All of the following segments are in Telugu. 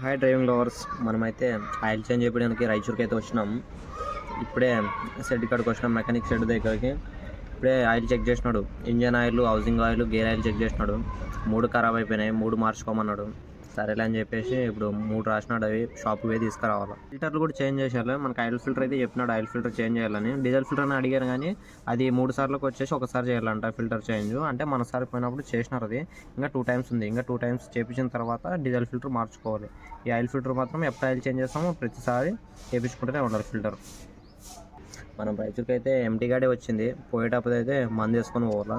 హాయ్ డ్రైవింగ్ లవర్స్, మనమైతే ఆయిల్ చేంజ్ చేయడానికి రాయచూర్కి అయితే వచ్చినాం. ఇప్పుడే షెడ్ కాడికి వచ్చినాం, మెకానిక్ షెడ్ దగ్గరికి. ఇప్పుడే ఆయిల్ చెక్ చేసినాడు, engine oil, housing oil, gear oil check చేసినాడు. 3 ఖరాబ్ అయిపోయినాయి, 3 మార్చుకోమన్నాడు. సరేలే అని చెప్పేసి ఇప్పుడు 3 రాసినాడు. అవి షాప్కి పోయి తీసుకురావాలి. ఫిల్టర్లు కూడా చేంజ్ చేసేయాలి. మనకి ఆయిల్ ఫిల్టర్ అయితే చెప్పినాడు ఆయిల్ ఫిల్టర్ చేంజ్ చేయాలని. డీజిల్ ఫిల్టర్ అని అడిగారు కానీ అది 3 సార్లకు వచ్చేసి ఒకసారి చేయాలంట ఫిల్టర్ చేంజ్. అంటే మనసారి పోయినప్పుడు చేసినారు, అది ఇంకా 2 టైమ్స్ ఉంది. ఇంకా 2 టైమ్స్ చేయించిన తర్వాత డీజిల్ ఫిల్టర్ మార్చుకోవాలి. ఈ ఆయిల్ ఫిల్టర్ మాత్రం ఎప్పుడు ఆయిల్ చేంజ్ చేస్తామో ప్రతిసారి చేయించుకుంటూనే ఉండాలి ఫిల్టర్. మనం రైతుకి అయితే ఎంటీ గాడే వచ్చింది. పోయేటప్పుడు అయితే మందు వేసుకొని పోవాలా.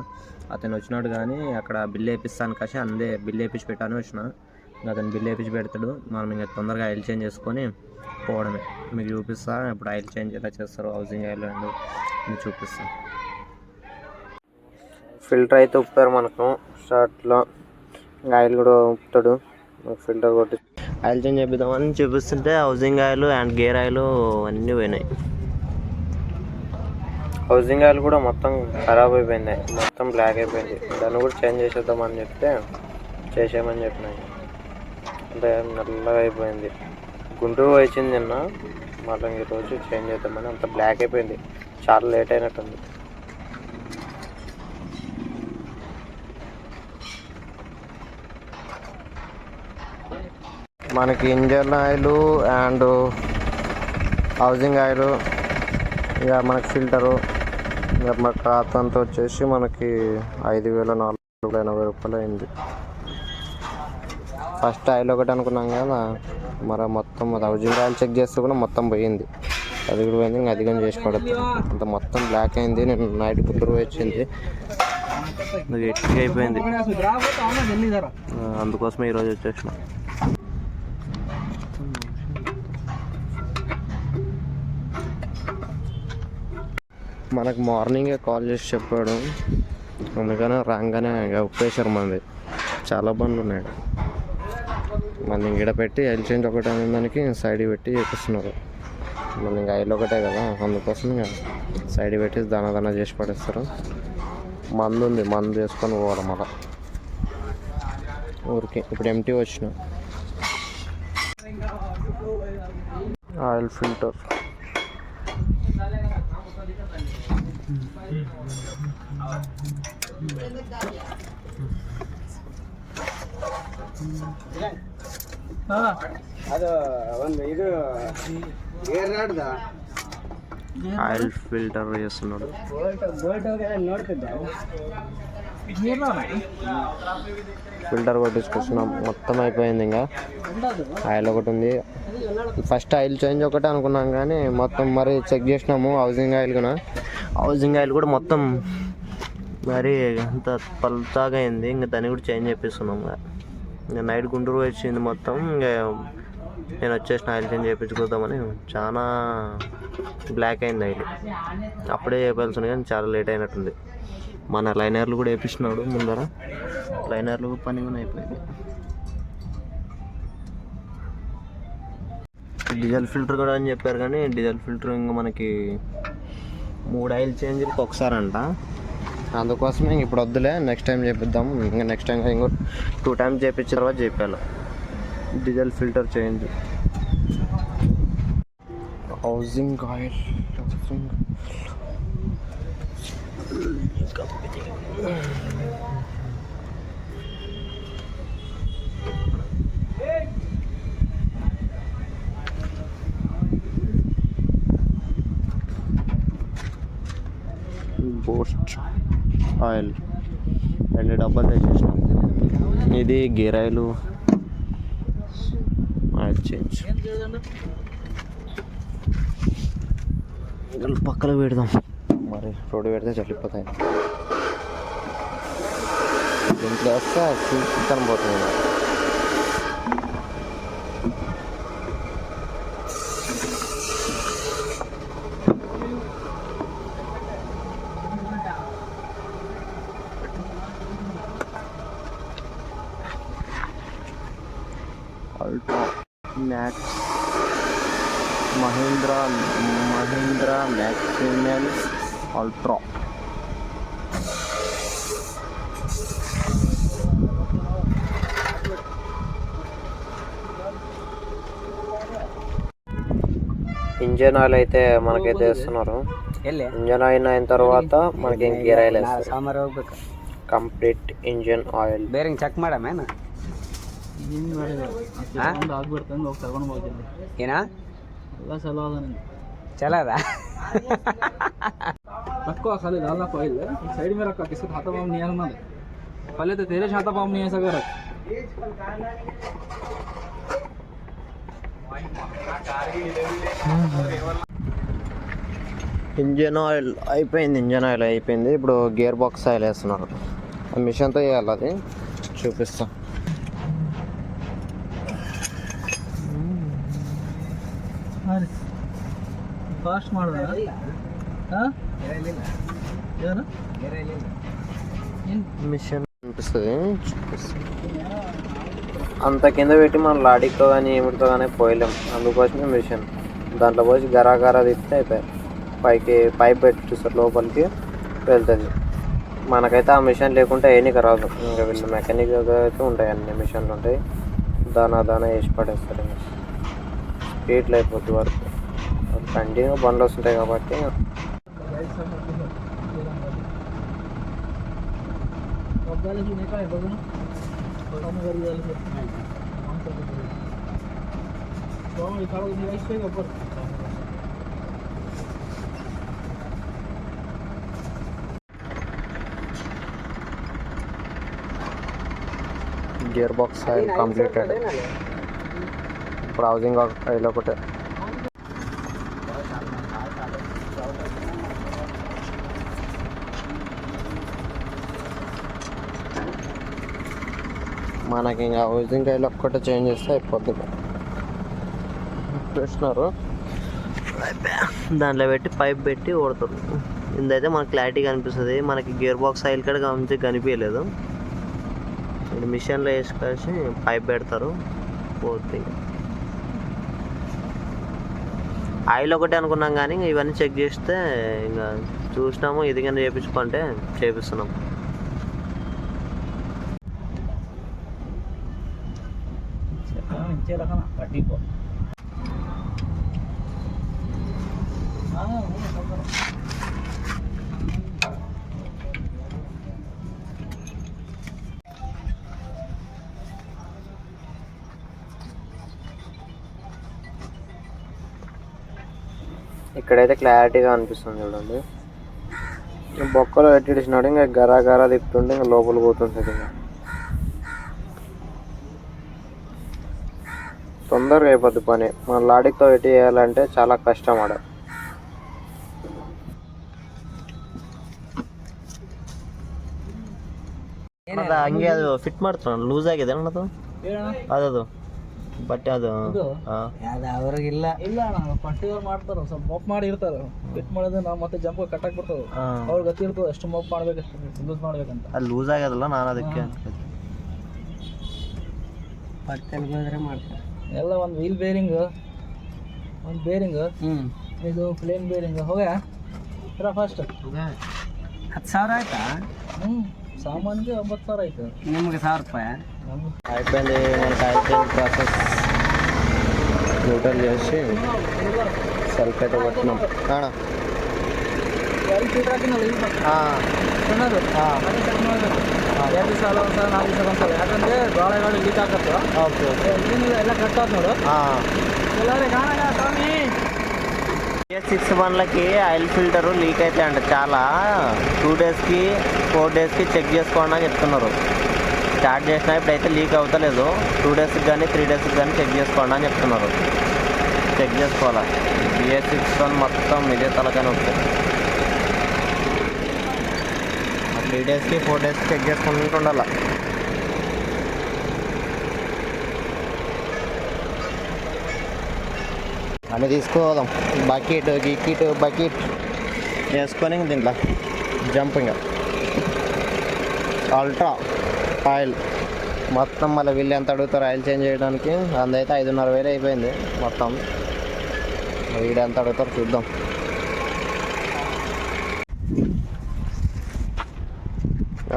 అతను వచ్చినాడు కానీ అక్కడ బిల్లు వేపిస్తాను కాసి అందే బిల్లు వేపించి పెట్టాను వచ్చిన. అతను బిల్లు వేపించి పెడతాడు. మనం ఇంకా తొందరగా ఆయిల్ చేంజ్ చేసుకొని పోవడమే. మీకు చూపిస్తా ఇప్పుడు ఆయిల్ చేంజ్ ఎలా చేస్తారో, హౌసింగ్ ఆయిల్ అండ్ మీకు చూపిస్తాను. ఫిల్టర్ అయితే ఉప్పారు మనకు స్టార్ట్లో. ఆయిల్ కూడా ఉప్పుతాడు. ఫిల్టర్ కొట్టి ఆయిల్ చేంజ్ చేద్దామని చూపిస్తుంటే housing oil and gear oil అన్నీ పోయినాయి. హౌసింగ్ ఆయిల్ కూడా మొత్తం ఖరాబ్ అయిపోయింది, మొత్తం బ్లాక్ అయిపోయింది. దాన్ని కూడా చేంజ్ చేసేద్దామని చెప్తే చేసేయమని చెప్పినాయి. అంటే నల్లగా అయిపోయింది. గుంటూరు వచ్చింది నిన్న, మళ్ళీ ఈరోజు చేంజ్ చేద్దామని. అంత బ్లాక్ అయిపోయింది, చాలా లేట్ అయినట్టుంది. మనకి engine oil and housing oil, ఇక మనకి ఫిల్టరు, ఇక మన క్లాత్ అంతా వచ్చేసి మనకి 5,480 రూపాయలు అయింది. ఫస్ట్ ఆయిల్ ఒకటి అనుకున్నాం కదా, మరి మొత్తం హౌసింగ్ ఆయిల్ చెక్ చేస్తే కూడా మొత్తం పోయింది. అది కూడా పోయింది. ఇంకా అధికం చేసి పడుతుంది. అంత మొత్తం బ్లాక్ అయింది. నేను నైట్ గుంటూరు వచ్చింది, గట్టిగా అయిపోయింది. అందుకోసమే ఈరోజు వచ్చేసిన. మనకు మార్నింగే కాల్ చేసి చెప్పాడు, అందుకనే రాగానే ఉప్పేశారు. మనది చాలా బండ్లు ఉన్నాయి. మళ్ళీ ఇంక పెట్టి ఆయిల్ చేంజ్ ఒకటి అనే దానికి సైడ్ పెట్టి చేపిస్తున్నారు. మళ్ళీ ఇంకా ఆయిల్ ఒకటే కదా, అందుకోసం ఇంకా సైడ్ పెట్టి దాన చేసి పడేస్తారు. మందు ఉంది, మందు వేసుకొని పోవాలి మళ్ళీ ఊరికి. ఇప్పుడు ఎంటీ వచ్చిన ఆయిల్ ఫిల్టర్. ఆయిల్ ఫిల్టర్ చేస్తున్నాడు. ఫిల్టర్ కొట్టించుకొచ్చినాం, మొత్తం అయిపోయింది. ఇంకా ఆయిల్ ఒకటి ఉంది. ఫస్ట్ ఆయిల్ చేంజ్ ఒకటి అనుకున్నాం కానీ మొత్తం మరి చెక్ చేసినాము. హౌసింగ్ ఆయిల్ కూడా మొత్తం మరి అంత పల్చాగా అయింది. ఇంకా దాన్ని కూడా చేంజ్ చేపిస్తున్నాము. ఇంకా నైట్ గుంటూరు వచ్చింది మొత్తం. ఇంకా నేను వచ్చేసిన ఆయిల్ చేంజ్ చేయించుకుందామని. చాలా బ్లాక్ అయింది ఆయిల్. అప్పుడే చేయాల్సింది కానీ చాలా లేట్ అయినట్టుంది. మన లైనర్లు కూడా వేపించినాడు ముందర. లైనర్లు పని కూడా అయిపోయింది. డీజిల్ ఫిల్టర్ కూడా అని చెప్పారు కానీ డీజిల్ ఫిల్టర్ ఇంకా మనకి 3 ఆయిల్ చేంజ్కి ఒకసారి అంట. అందుకోసమే ఇప్పుడు వద్దులే, నెక్స్ట్ టైం చేపిద్దాం. ఇంకా నెక్స్ట్ టైం ఇంకో 2 టైమ్స్ చేయించిన తర్వాత చెప్పాను diesel filter change. Housing oil Boost oil 2 డబ్బాలు తెచ్చేసినాం. ఇది గేర్ ఆయిల్ చేంజ్. పక్కన పెడదాం, మరి రోడ్డు పెడితే చల్లిపోతాయి. దీంట్లో వస్తే చికెన్ పోతుంది. Ultra max Mahindra maximal ultra. Engine oil అయితే మనకైతే వేస్తున్నారు. ఇంజన్ ఆయిల్ అయిన తర్వాత మనకి గేర్ ఆయిల్ వేస్తారు. Complete engine oil bearing check ಮಾಡಮೇನ ಏನ चला था रखो खाली डालना ऑयल साइड में रखा किसका हाथा पाम नहीं आना पहले तो तेरे हाथा पाम नहीं ऐसा कर ఇంజన్ ఆయిల్ అయిపోయింది. ఇంజన్ ఆయిల్ అయిపోయింది. ఇప్పుడు గేర్ బాక్స్ ఆయిల్ వేస్తున్నారు. మిషన్తో వేయాలి, అది చూపిస్తా. ಫಾಸ್ಟ್ ಮಾಡೋಣ మిషన్ అనిపిస్తుంది. అంత కింద పెట్టి మనం లాడిక్తో కానీ ఏమిటితో కానీ పోయలేం. అందుకోసమే మిషన్ దాంట్లో పోసి గరా తిప్పితే అయిపోయి పైకి పైప్ పెట్టి చూస్తారు లోపలికి వెళ్తుంది. మనకైతే ఆ మిషన్ లేకుంటే ఏనికి రాదు. ఇంకా వీళ్ళు మెకానిక్ అయితే ఉంటాయి, అన్ని మిషన్లు ఉంటాయి. దానా వేసి పడేస్తారు. స్పీడ్లో అయిపోద్ది వరకు. కంటిన్యూ బండ్లు వస్తుంటాయి కాబట్టి గేర్ బాక్స్ ఆయిల్ కంప్లీటెడ్. ఇప్పుడు హౌసింగ్ ఆయిల్ ఒకటే. మనకి ఇంకా హౌసింగ్ ఆయిల్ ఒక్కటే చేంజ్ చేస్తే అయిపోతుంది. చూస్తున్నారు, దాంట్లో పెట్టి పైప్ పెట్టి ఓడతారు. ఇందైతే మనకు క్లారిటీ కనిపిస్తుంది. మనకి గేర్ బాక్స్ ఆయిల్ కూడా మంచిగా కనిపించలేదు. ఇది మిషన్లో వేసుకొచ్చి పైప్ పెడతారు, పోతుంది. ఆయిల్ ఒకటే అనుకున్నాం కానీ ఇవన్నీ చెక్ చేస్తే ఇంకా చూసినాము. ఇది కానీ చేయించుకుంటే చేపిస్తున్నాం. ఇక్కడైతే క్లారిటీగా అనిపిస్తుంది చూడండి. బొక్కలో పెట్టిడిచినాడు, ఇంకా గరా తిప్పుతుంటే ఇంకా లోపల పోతుంది. ఇంకా తొందరగా అయిపోద్ది పని. మన లాడిక్తో పెట్టి చేయాలంటే చాలా కష్టం. ఆడ ಹಂಗೆ ಅದು ಫಿಟ್ ಮಾಡ್ತಾರ, ಲೂಸ್ ಆಗಿದೆ ಅನ್ನೋದು ಅದದು ಬಟ್ಟೆ ಅದು ಅವ್ರಿಗಿಲ್ಲ ಇಲ್ಲ ಪರ್ಟಿಕ್ಯುಲರ್ ಮಾಡ್ತಾರ, ಸ್ವಲ್ಪ ಮೋಪ್ ಮಾಡಿ ಇರ್ತಾರ. ಫಿಟ್ ಮಾಡಿದ್ರೆ ನಾವು ಮತ್ತೆ ಜಂಪ್ ಕಟ್ಟಾಕ್ ಬಿಡ್ತಾವ. ಅವ್ರ ಗತಿ ಇರ್ತದೆ ಎಷ್ಟು ಮೋಪ್ ಮಾಡ್ಬೇಕು, ಎಷ್ಟು ಲೂಸ್ ಮಾಡ್ಬೇಕಂತ. ಅದು ಲೂಸ್ ಆಗ್ಯದಲ್ಲ, ನಾನು ಅದಕ್ಕೆ ಪಟ್ಟೆಲ್ ಹೋದ್ರೆ ಮಾಡ್ತಾರೆ ಎಲ್ಲ. ಒಂದು ವೀಲ್ ಬೇರಿಂಗ್, ಒಂದು ಬೇರಿಂಗ್, ಇದು ಪ್ಲೇನ್ ಬೇರಿಂಗ್ ಹೋಗ್ಯಾ ಫಸ್ಟ್ 10,000 ಆಯ್ತಾ? ಸಾಮಾನ್ಗೆ 9,000 ಆಯ್ತು. ನಿಮ್ಗೆ 1,000 ರೂಪಾಯಿ అయిపోయింది. మనకి అయిపోయింది ప్రాసెస్. న్యూట్రల్ చేసి సెల్ఫ్ అయితే కొట్టినాం. ಯಾಕಂದ್ರೆ ಗಾಳಿಗಳು ಲೀಕ್ ಆಗತ್ತೆ. ಓಕೆ ಎಲ್ಲ ಕಟ್ ಆದ್ ನೋಡು. ಎಲ್ಲರೂ ಕಾಣಗ ಸ್ವಾಮಿ. BS6 బండ్లకి ఆయిల్ ఫిల్టర్ లీక్ అయితే అంట చాలా. 2 డేస్కి 4 డేస్కి చెక్ చేసుకోండి అని చెప్తున్నారు. స్టార్ట్ చేసినా ఇప్పుడైతే లీక్ అవుతలేదు. 2 డేస్కి కానీ 3 డేస్కి కానీ చెక్ చేసుకోండి అని చెప్తున్నారు. చెక్ చేసుకోవాలా. BS6 మొత్తం ఇదే తలకానే ఉంటుంది. 3 డేస్కి 4 డేస్కి చెక్ చేసుకుంటూ ఉండాలి. అన్నీ తీసుకోదాం. బకెట్ వేసుకొని దీంట్లో జంపింగ్ అల్ట్రా ఆయిల్ మొత్తం. మళ్ళీ వీళ్ళు ఎంత అడుగుతారు ఆయిల్ చేంజ్ చేయడానికి? అందైతే 5,500 అయిపోయింది మొత్తం. వీడు ఎంత అడుగుతారు చూద్దాం.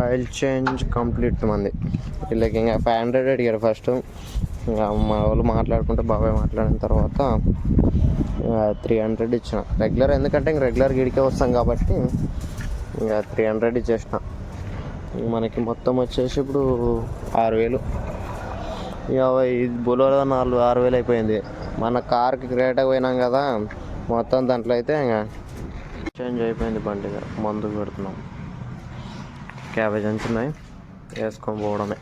ఆయిల్ చేంజ్ కంప్లీట్ మంది. వీళ్ళకి ఇంకా 500 అడిగారు ఫస్ట్. ఇంకా మా వాళ్ళు మాట్లాడుకుంటే బాబాయ్ మాట్లాడిన తర్వాత 300 ఇచ్చిన రెగ్యులర్, ఎందుకంటే ఇంక రెగ్యులర్ గిడికే వస్తాం కాబట్టి ఇంకా 300 ఇచ్చేసిన. మనకి మొత్తం వచ్చేసి ఇప్పుడు 6000. ఇక ఈ బులోలో 6,000 అయిపోయింది. మన కార్కి గ్రేట్గా పోయినాం కదా, మొత్తం దాంట్లో అయితే ఇంకా చేంజ్ అయిపోయింది. బండి మందుకు పెడుతున్నాం. క్యాబేజ్ అంచున్నాయి, వేసుకొని పోవడమే.